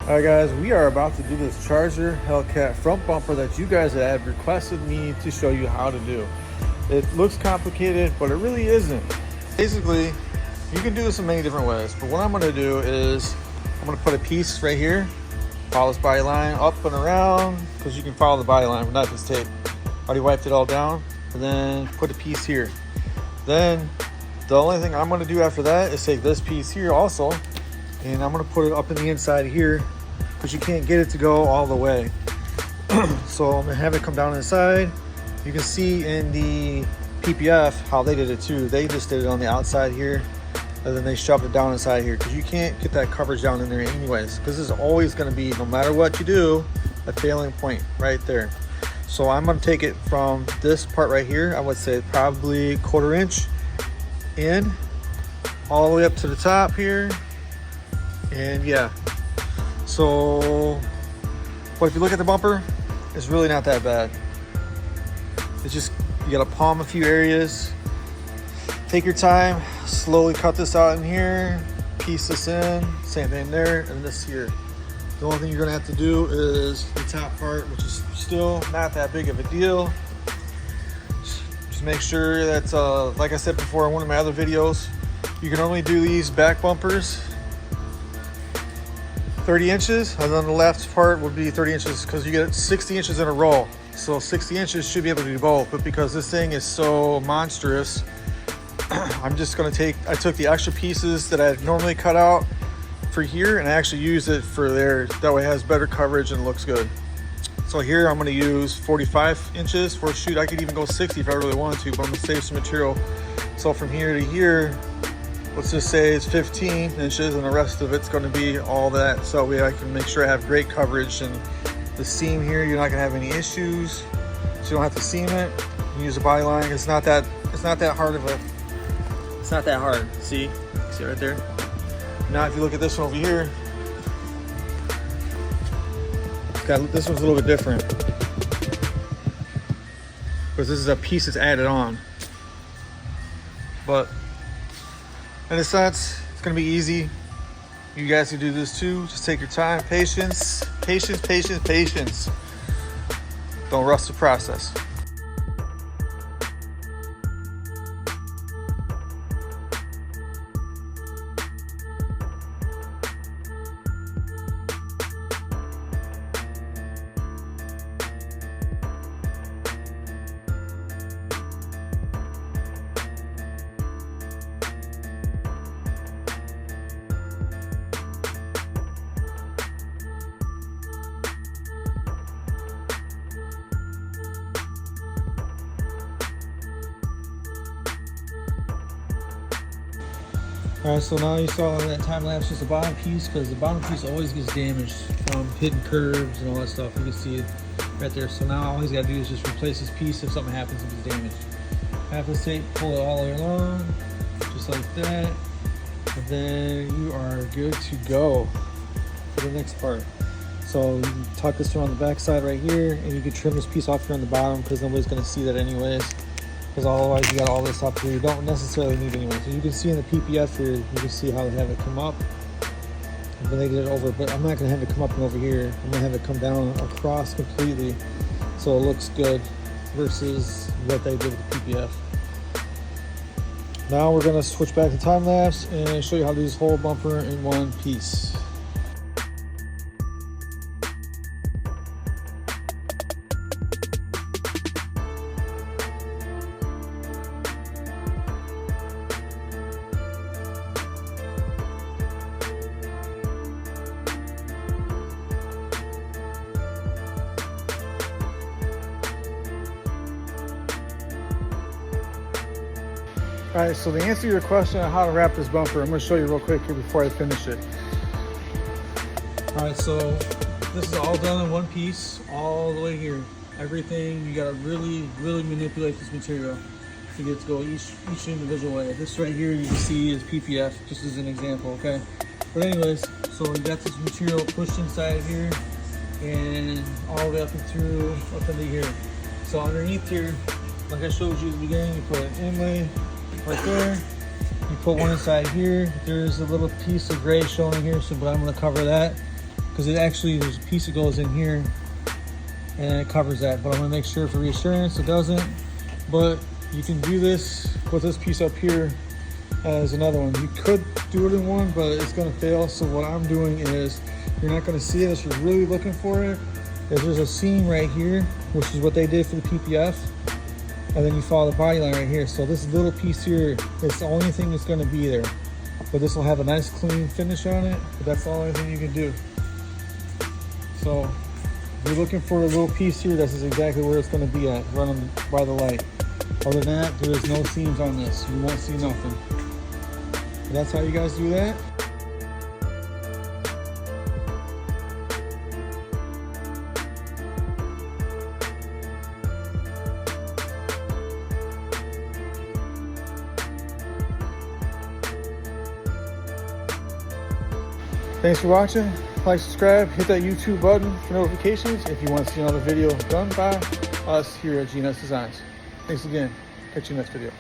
Alright guys, we are about to do this Charger Hellcat front bumper that you guys had requested me to show you how to do. It looks complicated, but it really isn't. Basically, you can do this in many different ways, but what I'm going to do is I'm going to put a piece right here, follow this body line up and around, because you can follow the body line with not this tape. Already wiped it all down, and then put a piece here. Then the only thing I'm going to do after that is take this piece here also, and I'm going to put it up in the inside here, because you can't get it to go all the way. So I'm gonna have it come down inside. You can see in the PPF how they did it too. They just did it on the outside here, and then they shoved it down inside here, because you can't get that coverage down in there anyways, because this is always going to be, no matter what you do, a failing point right there. So I'm going to take it from this part right here, I would say probably 1/4 inch in, all the way up to the top here, and yeah. So, but if you look at the bumper, it's really not that bad. It's just, you gotta palm a few areas. Take your time, slowly cut this out in here, piece this in, same thing there, and this here. The only thing you're gonna have to do is the top part, which is still not that big of a deal. Just make sure that, like I said before in one of my other videos, you can only do these back bumpers 30 inches, and then the left part would be 30 inches, because you get 60 inches in a row. So 60 inches should be able to do both, but because this thing is so monstrous, I'm just gonna I took the extra pieces that I normally cut out for here, and I actually use it for there. That way it has better coverage and looks good. So here I'm gonna use 45 inches for a shoot. I could even go 60 if I really wanted to, but I'm gonna save some material. So from here to here, let's just say it's 15 inches, and the rest of it's going to be all that. So I can make sure I have great coverage. And the seam here, you're not going to have any issues. So you don't have to seam it. You use a body line. It's not that hard of a. It's not that hard. See right there. Now if you look at this one over here, this one's a little bit different, because this is a piece that's added on. But in a sense, it's gonna be easy. You guys can do this too. Just take your time, patience, patience, patience, patience. Don't rush the process. Alright, so now you saw that time lapse, just the bottom piece, because the bottom piece always gets damaged from hitting curves and all that stuff. You can see it right there. So now all he's got to do is just replace this piece if something happens if it's damaged. Half the tape, pull it all the way along, just like that. And then you are good to go for the next part. So you can tuck this around the back side right here, and you can trim this piece off here on the bottom, because nobody's going to see that anyways. Because otherwise you got all this up here you don't necessarily need anyway. So you can see in the PPF here, you can see how they have it come up, and then they get it over. But I'm not going to have it come up and over here. I'm going to have it come down across completely, so it looks good versus what they did with the PPF. Now we're going to switch back to time lapse and show you how to do this whole bumper in one piece. All right, so to answer your question on how to wrap this bumper, I'm going to show you real quick here before I finish it. All right, so this is all done in one piece, all the way here. Everything, you got to really, really manipulate this material to get it to go each individual way. This right here you can see is PPF, just as an example, okay? But anyways, so you got this material pushed inside here and all the way up and through, up into here. So underneath here, like I showed you at the beginning, you put an inlay right there. You put one inside here. There's a little piece of gray showing here, so but I'm going to cover that because it actually, there's a piece that goes in here and it covers that, but I'm gonna make sure for reassurance it doesn't. But you can do this with this piece up here as another one. You could do it in one, but it's gonna fail. So what I'm doing is, you're not gonna see it unless you're really looking for it. There's a seam right here, which is what they did for the PPF. And then you follow the body line right here. So this little piece here is the only thing that's gonna be there. But this will have a nice clean finish on it, but that's the only thing you can do. So if you're looking for a little piece here, this is exactly where it's gonna be at, running by the light. Other than that, there is no seams on this. You won't see nothing. But that's how you guys do that. Thanks for watching. Like, subscribe, hit that YouTube button for notifications if you want to see another video done by us here at GNS Designs. Thanks again. Catch you next video.